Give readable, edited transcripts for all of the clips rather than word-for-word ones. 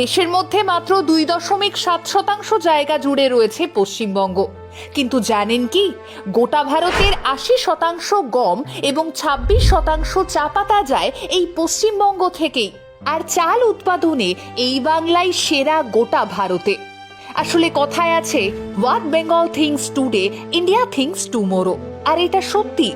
দেশের মধ্যে মাত্র 2.7% জায়গা জুড়ে রয়েছে পশ্চিমবঙ্গ। কিন্তু জানেন কি, গোটা ভারতের 80% গম এবং 26% চা পাতা যায় এই পশ্চিমবঙ্গ থেকেই। আর চাল উৎপাদনে এই বাংলাই সেরা গোটা ভারতে। আসলে কথায় আছে, what Bengal thinks today India thinks tomorrow. আর এটা সত্যি।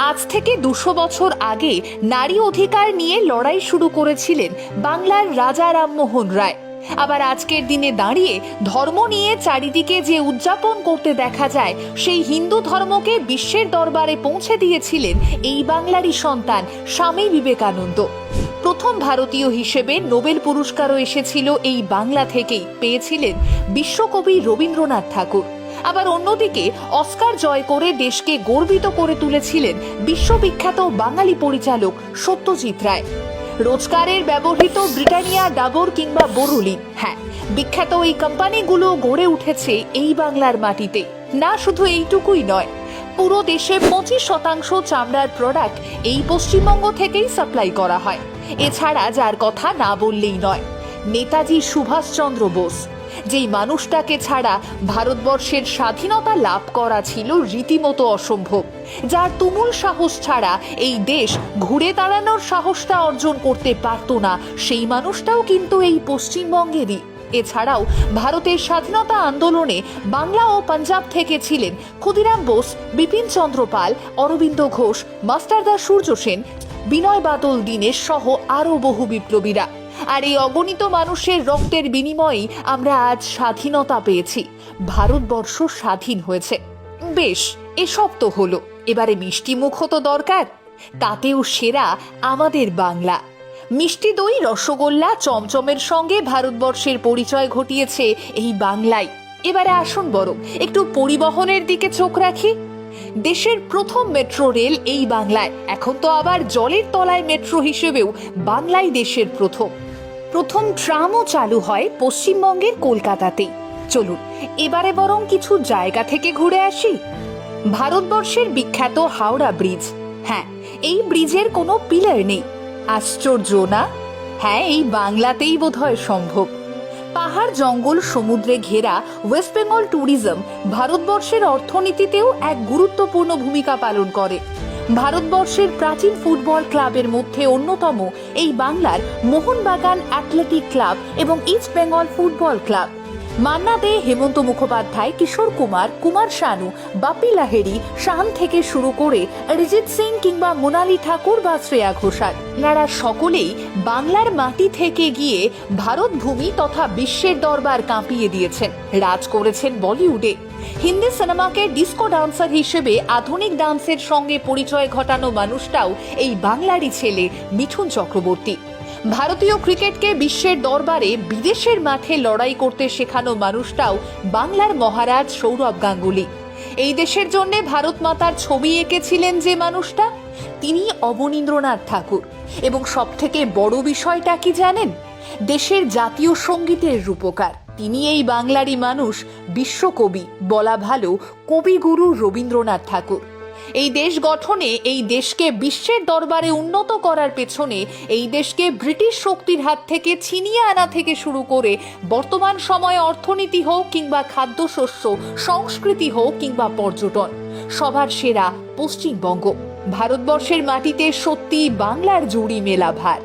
আজ থেকে 200 বছর আগে নারী অধিকার নিয়ে লড়াই শুরু করেছিলেন বাংলার রাজা রামমোহন রায়। আবার আজকের দিনে দাঁড়িয়ে ধর্ম নিয়ে চারিদিকে যে উদযাপন করতে দেখা যায়, সেই হিন্দু ধর্মকে বিশ্বের দরবারে পৌঁছে দিয়েছিলেন এই বাংলারই সন্তান স্বামী বিবেকানন্দ। প্রথম ভারতীয় হিসেবে নোবেল পুরস্কারও এসেছিল এই বাংলা থেকেই, পেয়েছিলেন বিশ্বকবি রবীন্দ্রনাথ ঠাকুর। আবার অন্যদিকে অস্কার জয় করে দেশকে গর্বিত করে তুলেছিলেন বিশ্ববিখ্যাত বাঙালি পরিচালক সত্যজিৎ রায়। রোজগারের ব্যবহৃত ব্রিটানিয়া, ডাবর কিংবা বোরোলিন, হ্যাঁ, বিখ্যাত এই কোম্পানিগুলো গড়ে উঠেছে এই বাংলার মাটিতে। না শুধু এইটুকুই নয়, পুরো দেশে 25% চামড়ার প্রোডাক্ট এই পশ্চিমবঙ্গ থেকেই সাপ্লাই করা হয়। এছাড়া যার কথা না বললেই নয়, নেতাজি সুভাষচন্দ্র বোস, যেই মানুষটাকে ছাড়া ভারতবর্ষের স্বাধীনতা লাভ করা ছিল রীতিমতো অসম্ভব, যার তুমুল সাহস ছাড়া এই দেশ ঘুরে দাঁড়ানোর সাহসটা অর্জন করতে পারত না, সেই মানুষটাও কিন্তু এই পশ্চিমবঙ্গেরই। এছাড়াও ভারতের স্বাধীনতা আন্দোলনে বাংলা ও পাঞ্জাব থেকে ছিলেন ক্ষুদিরাম বোস, বিপিন চন্দ্র পাল, অরবিন্দ ঘোষ, মাস্টারদা সূর্য সেন, বিনয় বাদল দীনেশ সহ আরও বহু বিপ্লবীরা। আর এই অগণিত মানুষের রক্তের বিনিময়েই আমরা আজ স্বাধীনতা পেয়েছি, ভারতবর্ষ স্বাধীন হয়েছে। বেশ, এসব তো হলো, এবারে মিষ্টি মুখও তো দরকার। তাতেও সেরা আমাদের বাংলা। মিষ্টি দই, রসগোল্লা, চমচমের সঙ্গে ভারতবর্ষের পরিচয় ঘটিয়েছে এই বাংলায়। এবারে আসুন বরং একটু পরিবহনের দিকে চোখ রাখি। দেশের প্রথম মেট্রো রেল এই বাংলায়, এখন তো আবার জলের তলায় মেট্রো হিসেবেও বাংলাই দেশের প্রথম ট্রামও চালু হয় পশ্চিমবঙ্গের কলকাতাতেই। চলুন এবারে বরং কিছু জায়গা থেকে ঘুরে আসি। ভারতবর্ষের বিখ্যাত হাওড়া ব্রিজ, হ্যাঁ, এই ব্রিজের কোনো পিলার নেই। আশ্চর্য না? হ্যাঁ, এই বাংলাতেই বোধহয় সম্ভব। পাহাড়, জঙ্গল, সমুদ্রে ঘেরা ওয়েস্ট বেঙ্গল ট্যুরিজম ভারতবর্ষের অর্থনীতিতেও এক গুরুত্বপূর্ণ ভূমিকা পালন করে। ভারতবর্ষের প্রাচীন ফুটবল ক্লাবের মধ্যে অন্যতম এই বাংলার মোহনবাগান অ্যাথলেটিক ক্লাব এবং East Bengal football club. Manna Dey, Hemanta Mukhopadhyay, Kishore Kumar, Kumar Sanu, Bappi Lahiri, Shaan থেকে শুরু করে অরিজিৎ সিং কিংবা মোনালি ঠাকুর বা শ্রেয়া ঘোষাল, এনারা সকলেই বাংলার মাটি থেকে গিয়ে ভারত ভূমি তথা বিশ্বের দরবার কাঁপিয়ে দিয়েছেন, রাজ করেছেন বলিউডে। হিন্দি সিনেমাকে ডিস্কো ডান্সার হিসেবে আধুনিক ডান্সের সঙ্গে পরিচয় ঘটানো মানুষটাও এই বাংলারই ছেলে মিঠুন চক্রবর্তী। ভারতীয় ক্রিকেটকে বিশ্বের দরবারে বিদেশের মাঠে লড়াই করতে শেখানো মানুষটাও বাংলার মহারাজ সৌরভ গাঙ্গুলি। এই দেশের জন্য ভারত মাতার ছবি এঁকেছিলেন যে মানুষটা, তিনি অবনীন্দ্রনাথ ঠাকুর। এবং সব থেকে বড় বিষয়টা কি জানেন? দেশের জাতীয় সঙ্গীতের রূপকার তিনি এই বাংলারই মানুষ, বিশ্বকবি, বলা ভালো কবিগুরু রবীন্দ্রনাথ ঠাকুর। এই দেশ গঠনে, এই দেশকে বিশ্বের দরবারে উন্নত করার পেছনে, এই দেশকে ব্রিটিশ শক্তির হাত থেকে ছিনিয়ে আনা থেকে শুরু করে বর্তমান সময়ে অর্থনীতি হোক কিংবা খাদ্যশস্য, সংস্কৃতি হোক কিংবা পর্যটন, সবার সেরা পশ্চিমবঙ্গ। ভারতবর্ষের মাটিতে সত্যি বাংলার জুড়ি মেলা ভার।